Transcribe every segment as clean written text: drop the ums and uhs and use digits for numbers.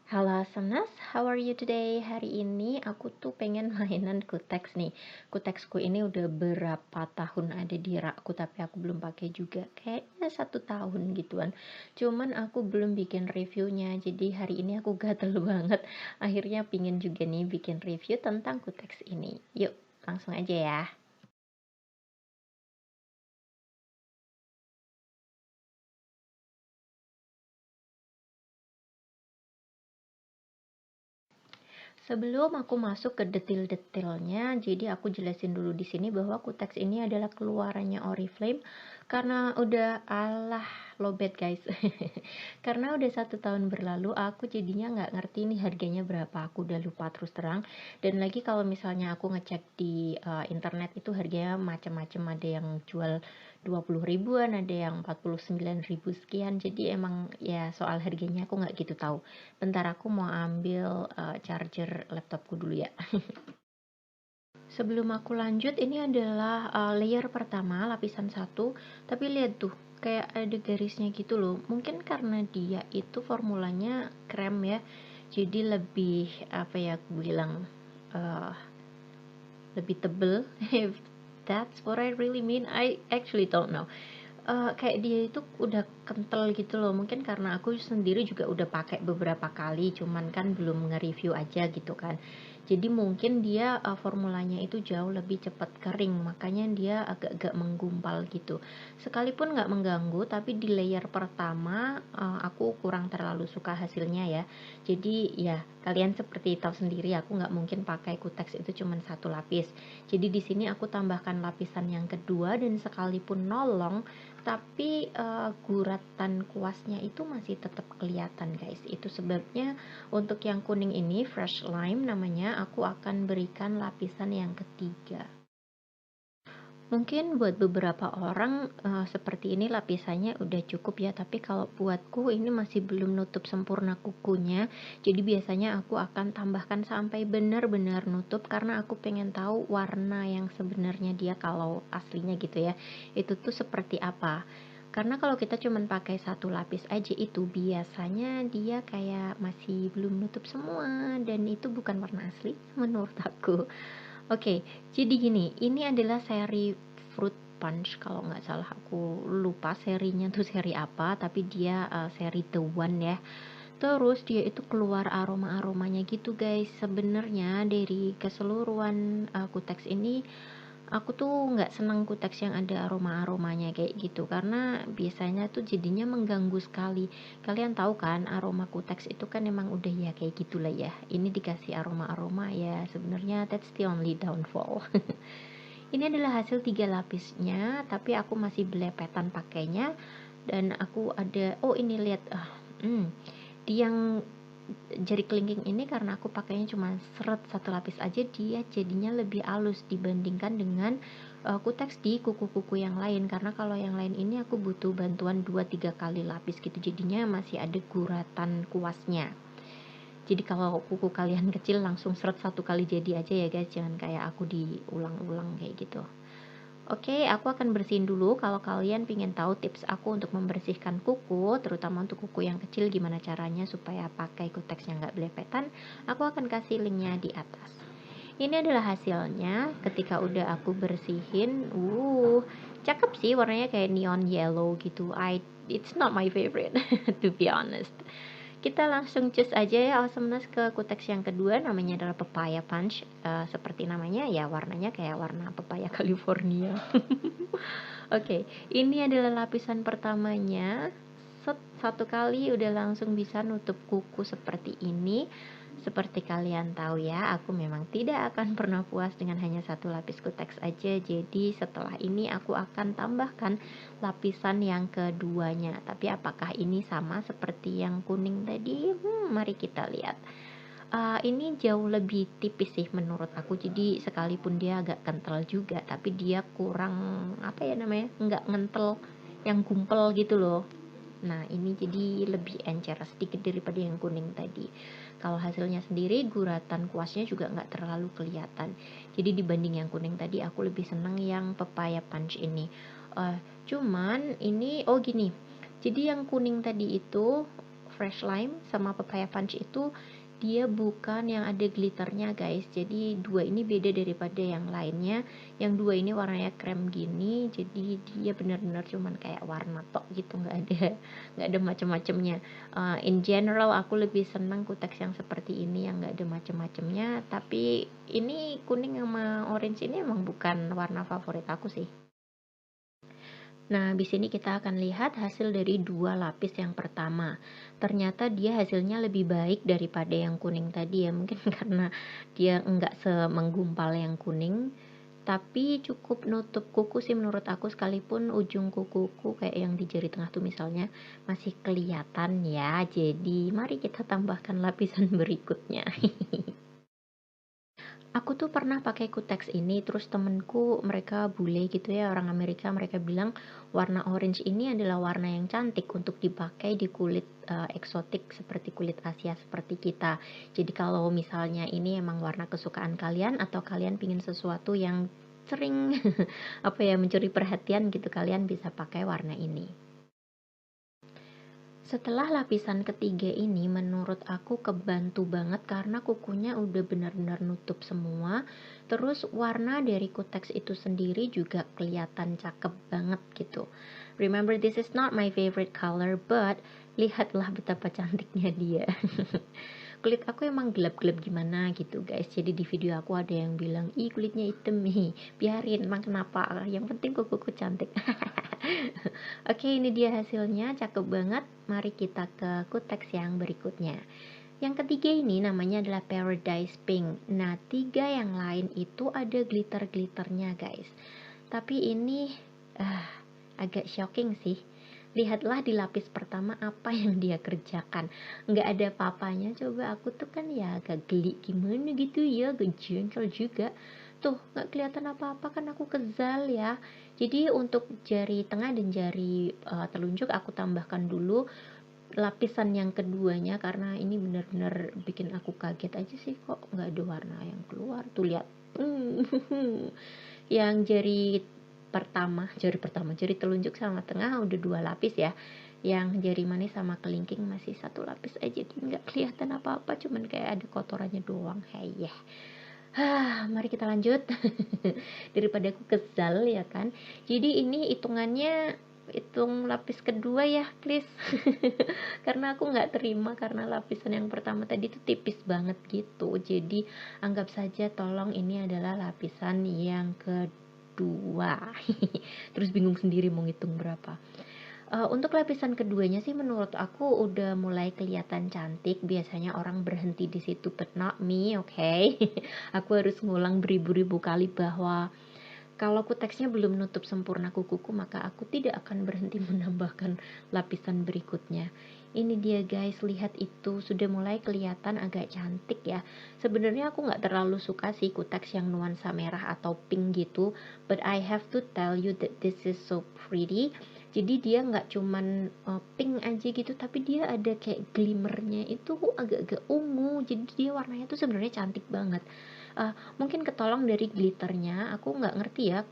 Halo Asamnas, how are you today? Hari ini aku tuh pengen mainan Kutex nih. Kutexku ini udah berapa tahun ada di rakku tapi aku belum pakai juga. Kayaknya 1 tahun gituan. Cuman aku belum bikin reviewnya. Jadi hari ini aku gatel banget. Akhirnya pingin juga nih bikin review tentang Kutex ini. Yuk, langsung aja ya. Sebelum aku masuk ke detail-detailnya, jadi aku jelasin dulu di sini bahwa Kutex ini adalah keluarannya Oriflame karena udah alah lowbat guys. Karena udah 1 tahun berlalu, aku jadinya nggak ngerti nih harganya berapa. Aku udah lupa terus terang. Dan lagi kalau misalnya aku ngecek di internet itu harganya macam-macam, ada yang jual 20 ribuan, ada yang 49 ribu sekian. Jadi emang ya soal harganya aku nggak gitu tahu. Bentar aku mau ambil charger laptopku dulu ya. Sebelum aku lanjut, ini adalah layer pertama, lapisan 1. Tapi lihat tuh, kayak ada garisnya gitu loh. Mungkin karena dia itu formulanya krem ya. Jadi lebih apa ya aku bilang uh, lebih tebel. If that's what I really mean, I actually don't know. Kayak dia itu udah kental gitu loh, mungkin karena aku sendiri juga udah pakai beberapa kali, cuman kan belum nge-review aja gitu kan. Jadi mungkin dia formulanya itu jauh lebih cepat kering, makanya dia agak-agak menggumpal gitu. Sekalipun nggak mengganggu, tapi di layer pertama aku kurang terlalu suka hasilnya ya. Jadi ya kalian seperti tahu sendiri, aku nggak mungkin pakai Kutex itu cuman 1 lapis. Jadi di sini aku tambahkan lapisan yang kedua, dan sekalipun nolong tapi guratan kuasnya itu masih tetap kelihatan guys. Itu sebabnya untuk yang kuning ini fresh lime namanya, aku akan berikan lapisan yang ketiga. Mungkin buat beberapa orang seperti ini lapisannya udah cukup ya, tapi kalau buatku ini masih belum nutup sempurna kukunya. Jadi biasanya aku akan tambahkan sampai benar-benar nutup karena aku pengen tahu warna yang sebenarnya dia kalau aslinya gitu ya. Itu tuh seperti apa. Karena kalau kita cuma pakai 1 lapis aja itu biasanya dia kayak masih belum nutup semua, dan itu bukan warna asli menurut aku. Oke, jadi gini, ini adalah seri Fruit Punch kalau nggak salah, aku lupa serinya tuh seri apa, tapi dia seri The One ya. Terus dia itu keluar aroma-aromanya gitu guys. Sebenarnya dari keseluruhan Kutex ini, aku tuh nggak seneng Kutex yang ada aroma-aromanya kayak gitu, karena biasanya tuh jadinya mengganggu sekali. Kalian tahu kan aroma Kutex itu kan emang udah ya kayak gitulah ya. Ini dikasih aroma-aroma ya, sebenarnya that's the only downfall. Ini adalah hasil 3 lapisnya, tapi aku masih belepetan pakainya. Dan aku ada, oh ini lihat, di yang jari kelingking ini karena aku pakainya cuma 1 lapis aja, dia jadinya lebih halus dibandingkan dengan Kutex di kuku-kuku yang lain. Karena kalau yang lain ini aku butuh bantuan 2-3 kali lapis gitu, jadinya masih ada guratan kuasnya. Jadi kalau kuku kalian kecil langsung 1 kali jadi aja ya guys, jangan kayak aku diulang-ulang kayak gitu. Oke, aku akan bersihin dulu. Kalau kalian pengen tahu tips aku untuk membersihkan kuku, terutama untuk kuku yang kecil, gimana caranya supaya pakai Kutex yang nggak belepetan, aku akan kasih linknya di atas. Ini adalah hasilnya ketika udah aku bersihin. Cakep sih, warnanya kayak neon yellow gitu. It's not my favorite to be honest. Kita langsung cus aja ya awesomeness ke Kutex yang kedua, namanya adalah Papaya Punch. Seperti namanya ya, warnanya kayak warna pepaya California. Oke, ini adalah lapisan pertamanya. 1 kali udah langsung bisa nutup kuku seperti ini. Seperti kalian tahu ya, aku memang tidak akan pernah puas dengan hanya 1 lapis Kutex aja. Jadi setelah ini aku akan tambahkan lapisan yang keduanya. Tapi apakah ini sama seperti yang kuning tadi? Mari kita lihat. Ini jauh lebih tipis sih menurut aku. Jadi sekalipun dia agak kental juga, tapi dia kurang apa ya namanya, nggak ngentel yang gumpel gitu loh. Nah ini jadi lebih encer sedikit daripada yang kuning tadi. Kalau hasilnya sendiri, guratan kuasnya juga nggak terlalu kelihatan. Jadi dibanding yang kuning tadi, aku lebih seneng yang Papaya Punch ini. Cuman ini, oh gini, jadi yang kuning tadi itu Fresh Lime sama Papaya Punch itu dia bukan yang ada glitternya guys, jadi dua ini beda daripada yang lainnya. Yang dua ini warnanya krem gini, jadi dia benar-benar cuman kayak warna tok gitu, nggak ada macam-macamnya. In general aku lebih senang kutex yang seperti ini yang nggak ada macam-macamnya, tapi ini kuning sama orange ini emang bukan warna favorit aku sih. Nah, di sini kita akan lihat hasil dari dua lapis yang pertama. Ternyata dia hasilnya lebih baik daripada yang kuning tadi ya. Mungkin karena dia enggak semenggumpal yang kuning, tapi cukup nutup kuku sih menurut aku, sekalipun ujung kukuku kayak yang di jari tengah tuh misalnya masih kelihatan ya. Jadi, mari kita tambahkan lapisan berikutnya. Aku tuh pernah pakai kutex ini, terus temenku mereka bule gitu ya, orang Amerika, mereka bilang warna orange ini adalah warna yang cantik untuk dipakai di kulit eksotik seperti kulit Asia seperti kita. Jadi kalau misalnya ini emang warna kesukaan kalian atau kalian pingin sesuatu yang sering apa ya mencuri perhatian gitu, kalian bisa pakai warna ini. Setelah lapisan ketiga ini menurut aku kebantu banget karena kukunya udah benar-benar nutup semua. Terus warna dari kutex itu sendiri juga kelihatan cakep banget gitu. Remember, this is not my favorite color, but lihatlah betapa cantiknya dia. Kulit aku emang gelap-gelap gimana gitu guys, jadi di video aku ada yang bilang, ih kulitnya hitam nih, biarin, emang kenapa, yang penting kukuku cantik. Oke, ini dia hasilnya, cakep banget. Mari kita ke kutex yang berikutnya. Yang ketiga ini namanya adalah Paradise Pink. Nah, tiga yang lain itu ada glitter-glitternya guys, tapi ini agak shocking sih. Lihatlah di lapis pertama apa yang dia kerjakan, nggak ada papanya. Coba aku tuh kan ya agak geli gimana gitu ya, agak jengkel juga. Tuh nggak kelihatan apa-apa kan, aku kezal ya. Jadi untuk jari tengah dan jari telunjuk aku tambahkan dulu lapisan yang keduanya, karena ini benar-benar bikin aku kaget aja sih, kok nggak ada warna yang keluar. Tuh lihat. Yang jari telunjuk sama tengah udah dua lapis ya, yang jari manis sama kelingking masih satu lapis aja, jadi nggak kelihatan apa-apa, cuman kayak ada kotorannya doang. Hey ya, mari kita lanjut. Daripada aku kesal ya kan, jadi ini hitung lapis kedua ya please. Karena aku nggak terima, karena lapisan yang pertama tadi tuh tipis banget gitu, jadi anggap saja tolong ini adalah lapisan yang kedua. Terus bingung sendiri mau ngitung berapa. Untuk lapisan keduanya sih menurut aku udah mulai kelihatan cantik. Biasanya orang berhenti di situ, but not me, okay? Aku harus ngulang beribu-ribu kali bahwa kalau kuteksnya belum nutup sempurna kukuku, maka aku tidak akan berhenti menambahkan lapisan berikutnya. Ini dia guys, lihat itu sudah mulai kelihatan agak cantik ya. Sebenarnya aku nggak terlalu suka sih kuteks yang nuansa merah atau pink gitu, but I have to tell you that this is so pretty. Jadi dia nggak cuman pink aja gitu, tapi dia ada kayak glimmernya itu agak-agak ungu. Jadi dia warnanya tuh sebenarnya cantik banget. Mungkin ketolong dari glitternya, aku nggak ngerti ya,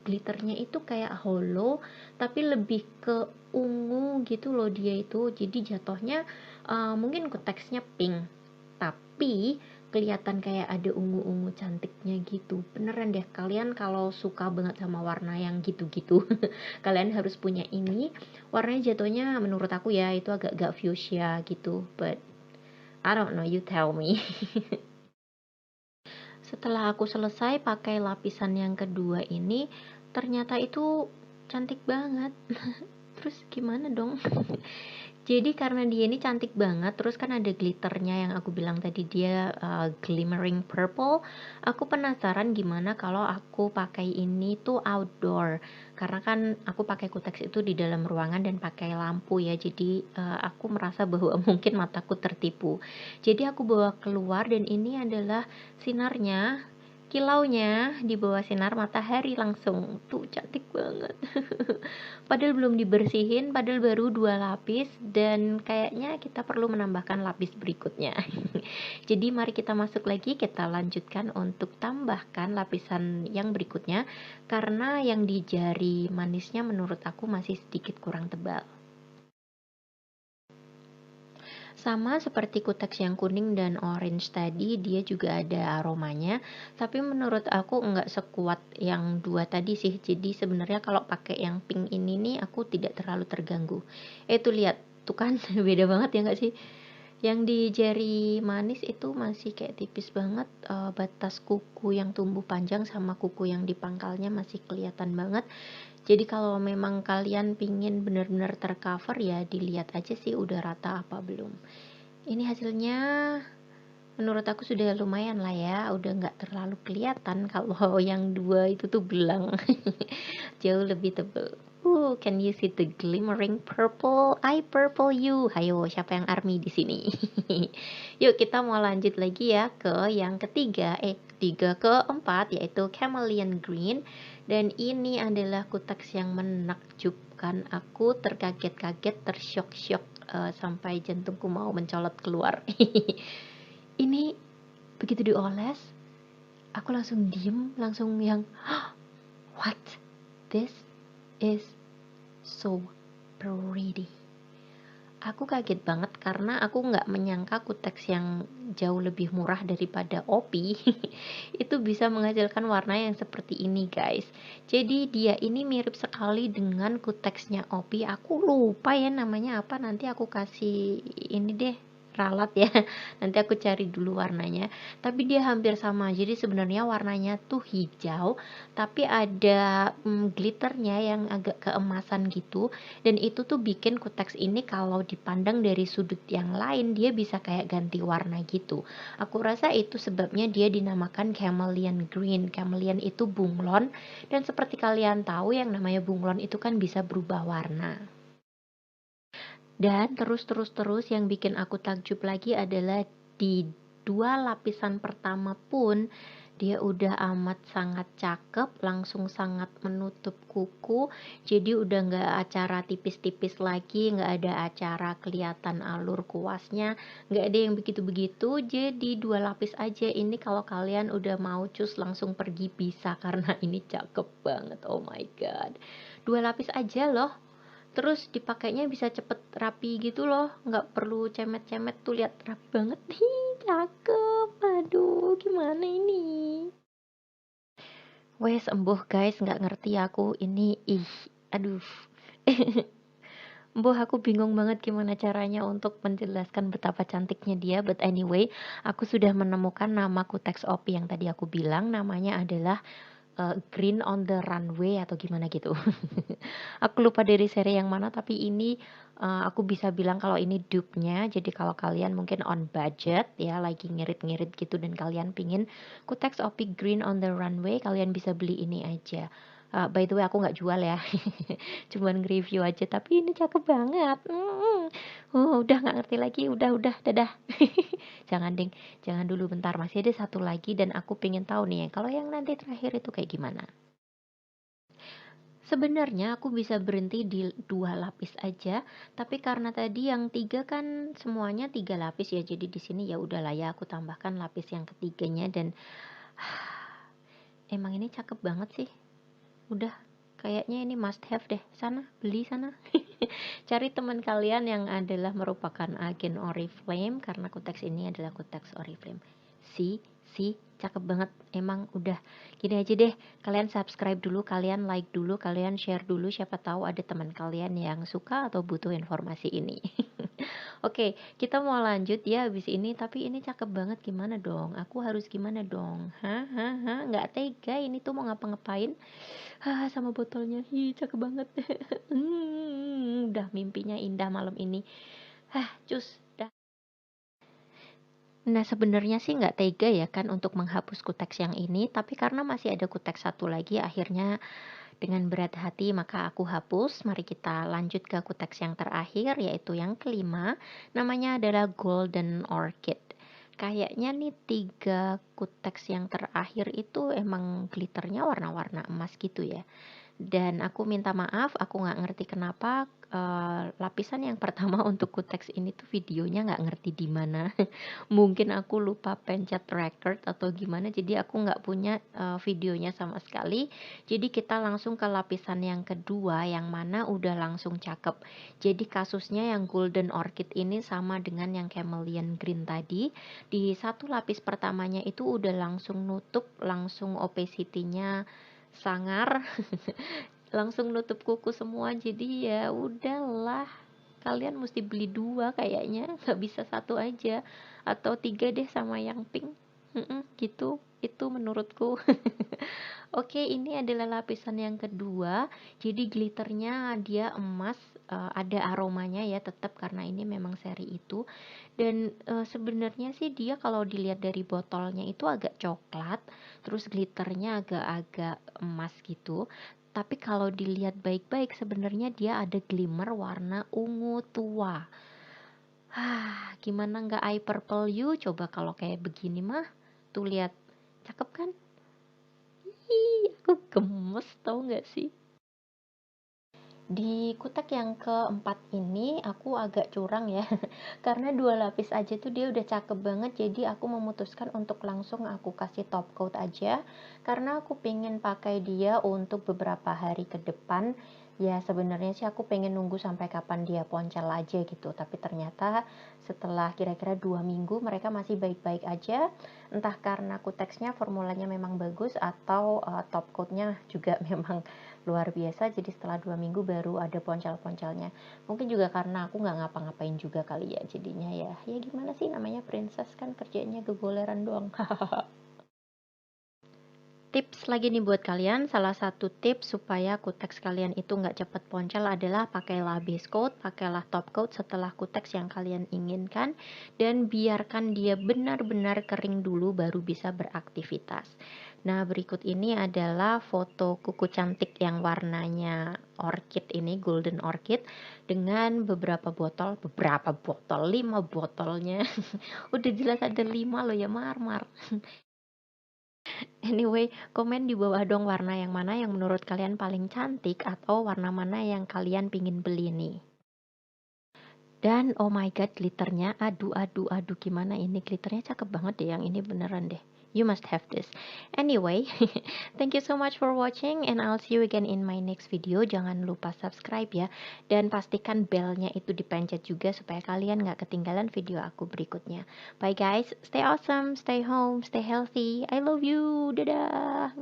glitternya itu kayak hollow tapi lebih ke ungu gitu loh dia itu, jadi jatuhnya mungkin konteksnya pink tapi kelihatan kayak ada ungu-ungu cantiknya gitu. Beneran deh, kalian kalau suka banget sama warna yang gitu-gitu kalian harus punya ini. Warnanya jatuhnya menurut aku ya itu agak-agak fuchsia gitu, but I don't know, you tell me. Setelah aku selesai pakai lapisan yang kedua ini, ternyata itu cantik banget. Terus gimana dong? Jadi karena dia ini cantik banget, terus kan ada glitternya yang aku bilang tadi, dia glimmering purple. Aku penasaran gimana kalau aku pakai ini tuh outdoor. Karena kan aku pakai kutex itu di dalam ruangan dan pakai lampu ya. Jadi aku merasa bahwa mungkin mataku tertipu. Jadi aku bawa keluar dan ini adalah sinarnya, kilaunya di bawah sinar matahari langsung. Tuh cantik banget. Padahal belum dibersihin, padahal baru 2 lapis dan kayaknya kita perlu menambahkan lapis berikutnya. Jadi mari kita masuk lagi, kita lanjutkan untuk tambahkan lapisan yang berikutnya karena yang di jari manisnya menurut aku masih sedikit kurang tebal. Sama seperti kuteks yang kuning dan orange tadi, dia juga ada aromanya, tapi menurut aku nggak sekuat yang dua tadi sih. Jadi sebenarnya kalau pakai yang pink ini nih, aku tidak terlalu terganggu. Tuh lihat, tuh kan beda banget ya nggak sih? Yang di jari manis itu masih kayak tipis banget, batas kuku yang tumbuh panjang sama kuku yang di pangkalnya masih kelihatan banget. Jadi kalau memang kalian pingin benar-benar tercover ya dilihat aja sih udah rata apa belum. Ini hasilnya menurut aku sudah lumayan lah ya, udah nggak terlalu kelihatan kalau yang dua itu tuh belang. Jauh lebih tebel. Can you see the glimmering purple? I purple you. Hayo, siapa yang army di sini? Yuk kita mau lanjut lagi ya ke yang ketiga keempat yaitu chameleon green. Dan ini adalah kuteks yang menakjubkan aku, terkaget-kaget, tersyok-syok sampai jantungku mau mencolot keluar. Ini begitu dioles, aku langsung diem, langsung yang what? This is so pretty. Aku kaget banget karena aku nggak menyangka kuteks yang jauh lebih murah daripada Opi itu bisa menghasilkan warna yang seperti ini guys. Jadi dia ini mirip sekali dengan kuteksnya Opi. Aku lupa ya namanya apa, nanti aku kasih ini deh ralat ya. Nanti aku cari dulu warnanya. Tapi dia hampir sama. Jadi sebenarnya warnanya tuh hijau, tapi ada glitternya yang agak keemasan gitu. Dan itu tuh bikin kuteks ini kalau dipandang dari sudut yang lain dia bisa kayak ganti warna gitu. Aku rasa itu sebabnya dia dinamakan chameleon green. Chameleon itu bunglon, dan seperti kalian tahu yang namanya bunglon itu kan bisa berubah warna. Dan terus yang bikin aku takjub lagi adalah di dua lapisan pertama pun dia udah amat sangat cakep, langsung sangat menutup kuku. Jadi udah nggak acara tipis-tipis lagi, nggak ada acara kelihatan alur kuasnya, nggak ada yang begitu-begitu. Jadi dua lapis aja ini kalau kalian udah mau cus langsung pergi bisa karena ini cakep banget. Oh my god, dua lapis aja loh. Terus dipakainya bisa cepet rapi gitu loh, nggak perlu cemet-cemet, tuh lihat rapi banget. Cakep, aduh gimana ini. Wes embuh guys, nggak ngerti aku ini, aduh. Embuh aku bingung banget gimana caranya untuk menjelaskan betapa cantiknya dia. But anyway, aku sudah menemukan nama kuteks Opi yang tadi aku bilang, namanya adalah Green on the Runway atau gimana gitu. Aku lupa dari seri yang mana, tapi ini aku bisa bilang kalau ini dupe-nya. Jadi kalau kalian mungkin on budget ya, lagi ngirit-ngirit gitu dan kalian pingin kuteks Opi Green on the Runway, kalian bisa beli ini aja. By the way aku nggak jual ya, cuman nge-review aja. Tapi ini cakep banget. Udah nggak ngerti lagi, udah, dadah. Jangan ding, jangan dulu, bentar, masih ada satu lagi dan aku pengen tahu nih kalau yang nanti terakhir itu kayak gimana. Sebenarnya aku bisa berhenti di dua lapis aja, tapi karena tadi yang tiga kan semuanya tiga lapis ya, jadi di sini ya udahlah ya aku tambahkan lapis yang ketiganya. Dan emang ini cakep banget sih. Udah kayaknya ini must have deh, sana beli sana. Cari teman kalian yang adalah merupakan agen Oriflame karena kuteks ini adalah kuteks Oriflame. Si cakep banget. Emang udah gini aja deh, kalian subscribe dulu, kalian like dulu, kalian share dulu, siapa tahu ada teman kalian yang suka atau butuh informasi ini. Oke, kita mau lanjut ya habis ini, tapi ini cakep banget, gimana dong? Aku harus gimana dong? Nggak tega ini tuh mau ngapa-ngapain. Sama botolnya, cakep banget. Udah mimpinya indah malam ini. Cus, dah. Nah sebenarnya sih nggak tega ya kan untuk menghapus kuteks yang ini, tapi karena masih ada kuteks satu lagi, akhirnya dengan berat hati maka aku hapus. Mari kita lanjut ke kuteks yang terakhir yaitu yang kelima. Namanya adalah Golden Orchid. Kayaknya nih tiga kuteks yang terakhir itu emang glitternya warna-warna emas gitu ya. Dan aku minta maaf, aku nggak ngerti kenapa lapisan yang pertama untuk kutex ini tuh videonya nggak ngerti di mana. Mungkin aku lupa pencet record atau gimana, jadi aku nggak punya videonya sama sekali. Jadi kita langsung ke lapisan yang kedua, yang mana udah langsung cakep. Jadi kasusnya yang golden orchid ini sama dengan yang chameleon green tadi. Di satu lapis pertamanya itu udah langsung nutup, langsung opacity-nya sangar. Langsung nutup kuku semua, jadi ya udahlah, kalian mesti beli 2 kayaknya, nggak bisa 1 aja atau 3 deh sama yang pink. Gitu itu menurutku. Oke, ini adalah lapisan yang kedua. Jadi glitternya dia emas, ada aromanya ya tetap karena ini memang seri itu. Dan sebenarnya sih dia kalau dilihat dari botolnya itu agak coklat, terus glitternya agak-agak emas gitu. Tapi kalau dilihat baik-baik sebenarnya dia ada glimmer warna ungu tua. Gimana nggak eye purple you? Coba kalau kayak begini mah. Tuh lihat, cakep kan? Ih, aku gemes tau nggak sih? Di kutek yang keempat ini aku agak curang ya, karena 2 lapis aja tuh dia udah cakep banget, jadi aku memutuskan untuk langsung aku kasih top coat aja, karena aku pengen pakai dia untuk beberapa hari ke depan. Ya sebenarnya sih aku pengen nunggu sampai kapan dia poncel aja gitu, tapi ternyata setelah kira-kira 2 minggu mereka masih baik-baik aja, entah karena kuteksnya formulanya memang bagus atau top coatnya juga memang luar biasa, jadi setelah 2 minggu baru ada poncel-poncelnya. Mungkin juga karena aku nggak ngapa-ngapain juga kali ya, jadinya ya gimana sih, namanya princess kan kerjanya gegoleran doang. Tips lagi nih buat kalian, salah satu tips supaya kutex kalian itu nggak cepet poncel adalah pakailah base coat, pakailah top coat setelah kutex yang kalian inginkan, dan biarkan dia benar-benar kering dulu baru bisa beraktivitas. Nah, berikut ini adalah foto kuku cantik yang warnanya orchid ini, golden orchid, dengan beberapa botol, 5 botolnya. Udah jelas ada 5 loh ya, Marmar. Anyway, komen di bawah dong warna yang mana yang menurut kalian paling cantik atau warna mana yang kalian pingin beli nih. Dan oh my god, glitternya, aduh aduh aduh, gimana ini, glitternya cakep banget deh, yang ini beneran deh. You must have this. Anyway, thank you so much for watching and I'll see you again in my next video. Jangan lupa subscribe ya, dan pastikan belnya itu dipencet juga supaya kalian gak ketinggalan video aku berikutnya. Bye guys, stay awesome, stay home, stay healthy. I love you. Dadah.